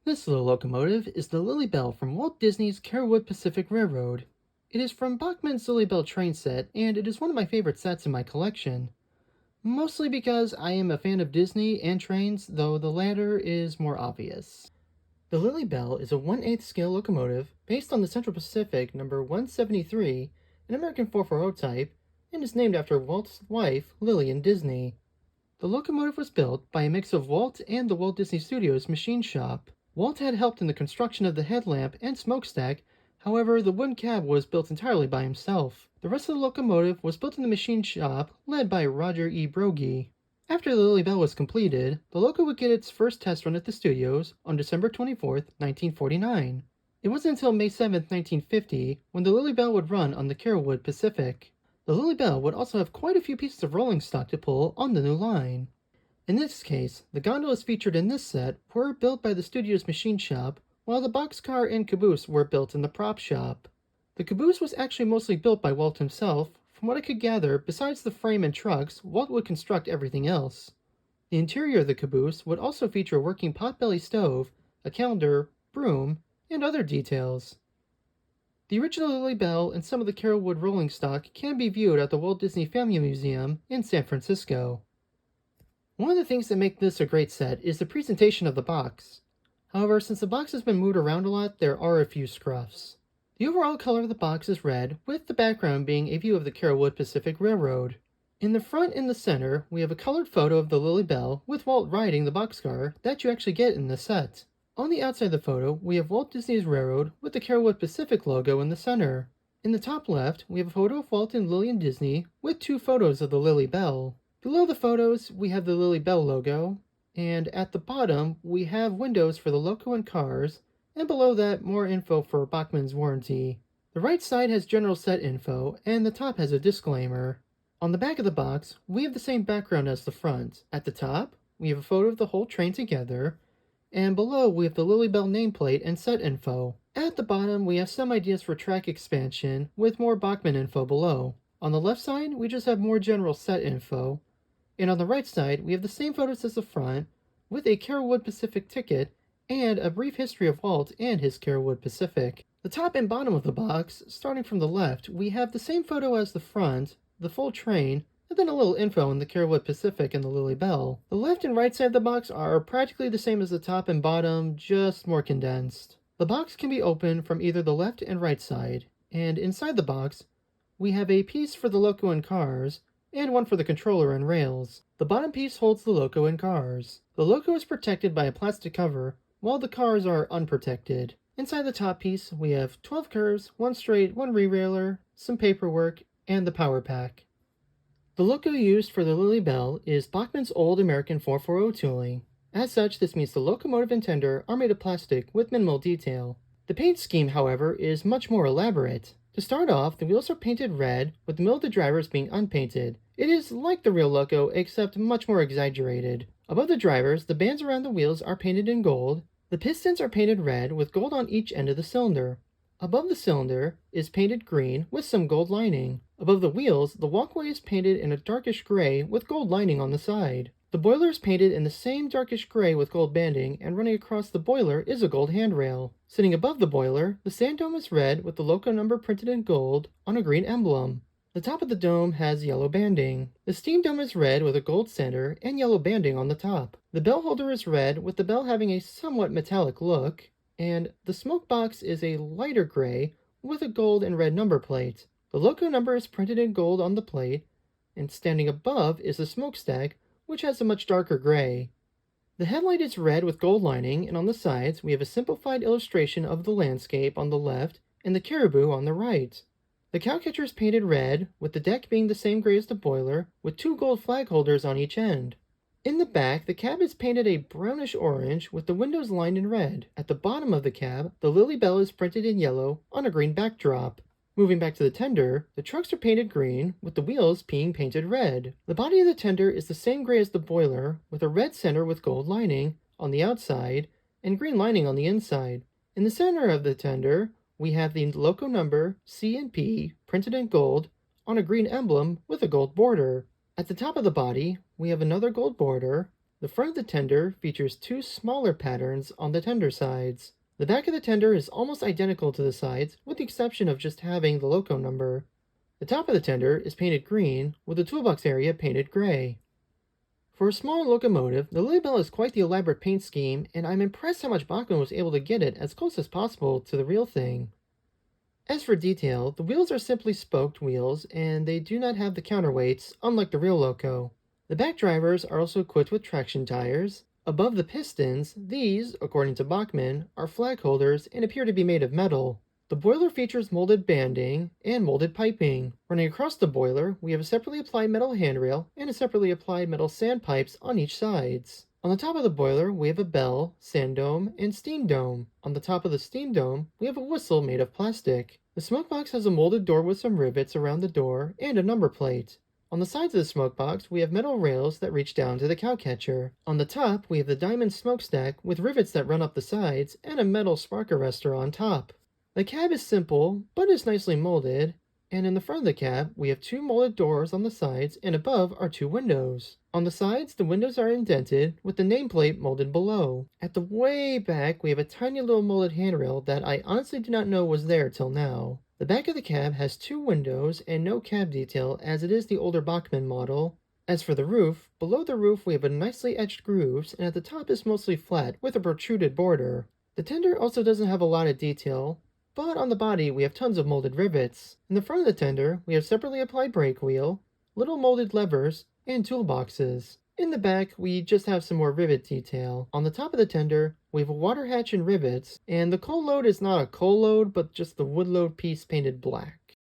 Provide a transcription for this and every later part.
This little locomotive is the Lilly Belle from Walt Disney's Carolwood Pacific Railroad. It is from Bachmann's Lilly Belle train set, and it is one of my favorite sets in my collection. Mostly because I am a fan of Disney and trains, though the latter is more obvious. The Lilly Belle is a 1/8 scale locomotive based on the Central Pacific number 173, an American 440 type, and is named after Walt's wife, Lillian Disney. The locomotive was built by a mix of Walt and the Walt Disney Studios machine shop. Walt had helped in the construction of the headlamp and smokestack, however, the wooden cab was built entirely by himself. The rest of the locomotive was built in the machine shop, led by Roger E. Brogy. After the Lilly Belle was completed, the loco would get its first test run at the studios on December 24th, 1949. It wasn't until May 7th, 1950, when the Lilly Belle would run on the Carolwood Pacific. The Lilly Belle would also have quite a few pieces of rolling stock to pull on the new line. In this case, the gondolas featured in this set were built by the studio's machine shop, while the boxcar and caboose were built in the prop shop. The caboose was actually mostly built by Walt himself. From what I could gather, besides the frame and trucks, Walt would construct everything else. The interior of the caboose would also feature a working potbelly stove, a calendar, broom, and other details. The original Lilly Belle and some of the Carolwood rolling stock can be viewed at the Walt Disney Family Museum in San Francisco. One of the things that make this a great set is the presentation of the box. However, since the box has been moved around a lot, there are a few scruffs. The overall color of the box is red, with the background being a view of the Carolwood Pacific Railroad. In the front and the center, we have a colored photo of the Lilly Belle with Walt riding the boxcar that you actually get in the set. On the outside of the photo, we have Walt Disney's Railroad with the Carolwood Pacific logo in the center. In the top left, we have a photo of Walt and Lillian Disney with two photos of the Lilly Belle. Below the photos, we have the Lilly Belle logo, and at the bottom, we have windows for the loco and cars, and below that, more info for Bachmann's warranty. The right side has general set info, and the top has a disclaimer. On the back of the box, we have the same background as the front. At the top, we have a photo of the whole train together, and below we have the Lilly Belle nameplate and set info. At the bottom, we have some ideas for track expansion, with more Bachmann info below. On the left side, we just have more general set info, and on the right side, we have the same photos as the front, with a Carolwood Pacific ticket, and a brief history of Walt and his Carolwood Pacific. The top and bottom of the box, starting from the left, we have the same photo as the front, the full train, and then a little info on the Carolwood Pacific and the Lilly Belle. The left and right side of the box are practically the same as the top and bottom, just more condensed. The box can be opened from either the left and right side, and inside the box, we have a piece for the loco and cars, and one for the controller and rails. The bottom piece holds the loco and cars. The loco is protected by a plastic cover, while the cars are unprotected. Inside the top piece, we have 12 curves, 1 straight, 1 re-railer, some paperwork, and the power pack. The loco used for the Lilly Belle is Bachmann's old American 440 tooling. As such, this means the locomotive and tender are made of plastic with minimal detail. The paint scheme, however, is much more elaborate. To start off, the wheels are painted red, with the middle of the drivers being unpainted. It is like the real loco, except much more exaggerated. Above the drivers, the bands around the wheels are painted in gold. The pistons are painted red with gold on each end of the cylinder. Above the cylinder is painted green with some gold lining. Above the wheels, the walkway is painted in a darkish gray with gold lining on the side. The boiler is painted in the same darkish gray with gold banding, and running across the boiler is a gold handrail. Sitting above the boiler, the sand dome is red with the loco number printed in gold on a green emblem. The top of the dome has yellow banding. The steam dome is red with a gold center and yellow banding on the top. The bell holder is red with the bell having a somewhat metallic look, and the smoke box is a lighter gray with a gold and red number plate. The loco number is printed in gold on the plate, and standing above is the smokestack, which has a much darker gray. The headlight is red with gold lining, and on the sides we have a simplified illustration of the landscape on the left and the caribou on the right. The cowcatcher is painted red, with the deck being the same gray as the boiler, with 2 gold flag holders on each end. In the back, the cab is painted a brownish orange, with the windows lined in red. At the bottom of the cab, the Lilly Belle is printed in yellow on a green backdrop. Moving back to the tender, the trucks are painted green, with the wheels being painted red. The body of the tender is the same gray as the boiler, with a red center with gold lining on the outside, and green lining on the inside. In the center of the tender, we have the loco number C and P printed in gold on a green emblem with a gold border. At the top of the body, we have another gold border, The front of the tender features two smaller patterns on the tender sides. The back of the tender is almost identical to the sides, with the exception of just having the loco number. The top of the tender is painted green, with the toolbox area painted gray. For a smaller locomotive, the Lilly Belle is quite the elaborate paint scheme, and I'm impressed how much Bachmann was able to get it as close as possible to the real thing. As for detail, the wheels are simply spoked wheels, and they do not have the counterweights, unlike the real loco. The back drivers are also equipped with traction tires. Above the pistons, these, according to Bachmann, are flag holders and appear to be made of metal. The boiler features molded banding and molded piping. Running across the boiler, we have a separately applied metal handrail and a separately applied metal sandpipes on each sides. On the top of the boiler, we have a bell, sand dome, and steam dome. On the top of the steam dome, we have a whistle made of plastic. The smoke box has a molded door with some rivets around the door and a number plate. On the sides of the smoke box, we have metal rails that reach down to the cowcatcher. On the top, we have the diamond smokestack with rivets that run up the sides and a metal spark arrestor on top. The cab is simple, but is nicely molded, and in the front of the cab, we have two molded doors on the sides, and above are two windows. On the sides, the windows are indented, with the nameplate molded below. At the way back, we have a tiny little molded handrail that I honestly did not know was there till now. The back of the cab has two windows and no cab detail, as it is the older Bachmann model. As for the roof, below the roof we have a nicely etched grooves, and at the top is mostly flat, with a protruded border. The tender also doesn't have a lot of detail, but on the body we have tons of molded rivets. In the front of the tender, we have separately applied brake wheel, little molded levers, and toolboxes. In the back, we just have some more rivet detail. On the top of the tender, we have a water hatch and rivets, and the coal load is not a coal load, but just the wood load piece painted black.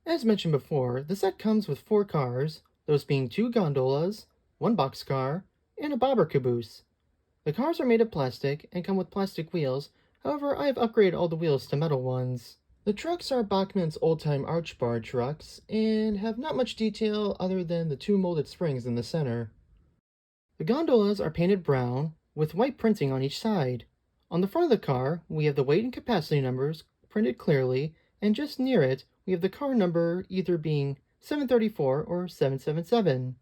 As mentioned before, the set comes with 4 cars, those being 2 gondolas, 1 boxcar, and a bobber caboose. The cars are made of plastic and come with plastic wheels. However, I have upgraded all the wheels to metal ones. The trucks are Bachmann's old-time arch bar trucks, and have not much detail other than the 2 molded springs in the center. The gondolas are painted brown, with white printing on each side. On the front of the car, we have the weight and capacity numbers printed clearly, and just near it, we have the car number either being 734 or 777.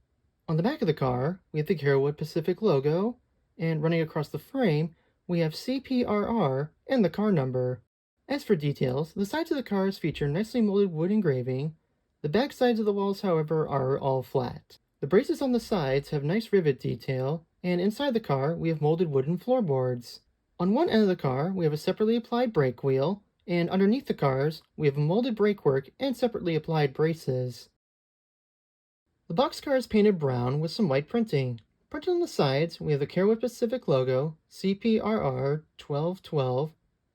On the back of the car, we have the Carolwood Pacific logo, and running across the frame, we have CPRR and the car number. As for details, the sides of the cars feature nicely molded wood engraving. The back sides of the walls, however, are all flat. The braces on the sides have nice rivet detail, and inside the car we have molded wooden floorboards. On one end of the car, we have a separately applied brake wheel, and underneath the cars, we have a molded brakework and separately applied braces. The boxcar is painted brown with some white printing. Printed on the sides, we have the Carolwood Pacific logo, CPRR 1212,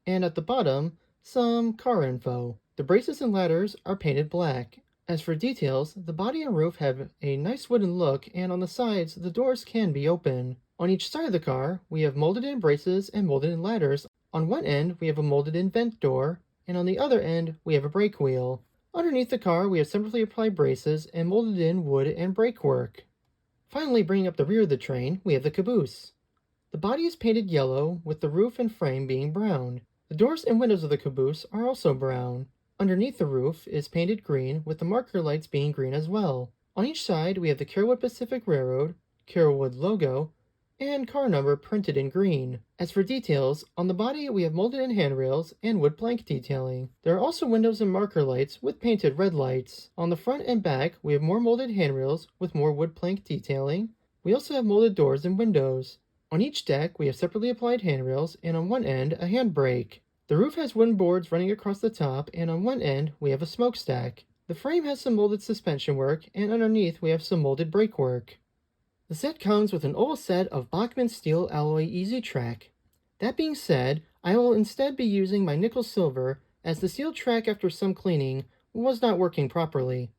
and at the bottom, some car info. The braces and ladders are painted black. As for details, the body and roof have a nice wooden look, and on the sides, the doors can be open. On each side of the car, we have molded-in braces and molded-in ladders. On one end, we have a molded-in vent door, and on the other end, we have a brake wheel. Underneath the car, we have separately applied braces and molded-in wood and brakework. Finally, bringing up the rear of the train, we have the caboose. The body is painted yellow, with the roof and frame being brown. The doors and windows of the caboose are also brown. Underneath the roof is painted green, with the marker lights being green as well. On each side, we have the Carolwood Pacific Railroad, Carolwood logo, and car number printed in green. As for details, on the body we have molded-in handrails and wood plank detailing. There are also windows and marker lights with painted red lights. On the front and back, we have more molded handrails with more wood plank detailing. We also have molded doors and windows. On each deck, we have separately applied handrails, and on one end, a handbrake. The roof has wooden boards running across the top, and on one end, we have a smokestack. The frame has some molded suspension work, and underneath we have some molded brakework. The set comes with an oval set of Bachmann steel alloy Easy Track. That being said, I will instead be using my nickel silver, as the steel track after some cleaning was not working properly.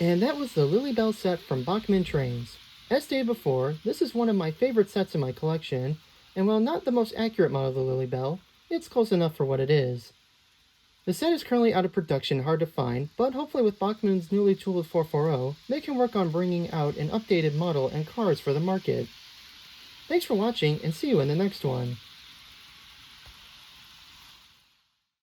And that was the Lilly Belle set from Bachmann Trains. As stated before, this is one of my favorite sets in my collection, and while not the most accurate model of the Lilly Belle, it's close enough for what it is. The set is currently out of production, hard to find, but hopefully with Bachmann's newly tooled 440, they can work on bringing out an updated model and cars for the market. Thanks for watching, and see you in the next one.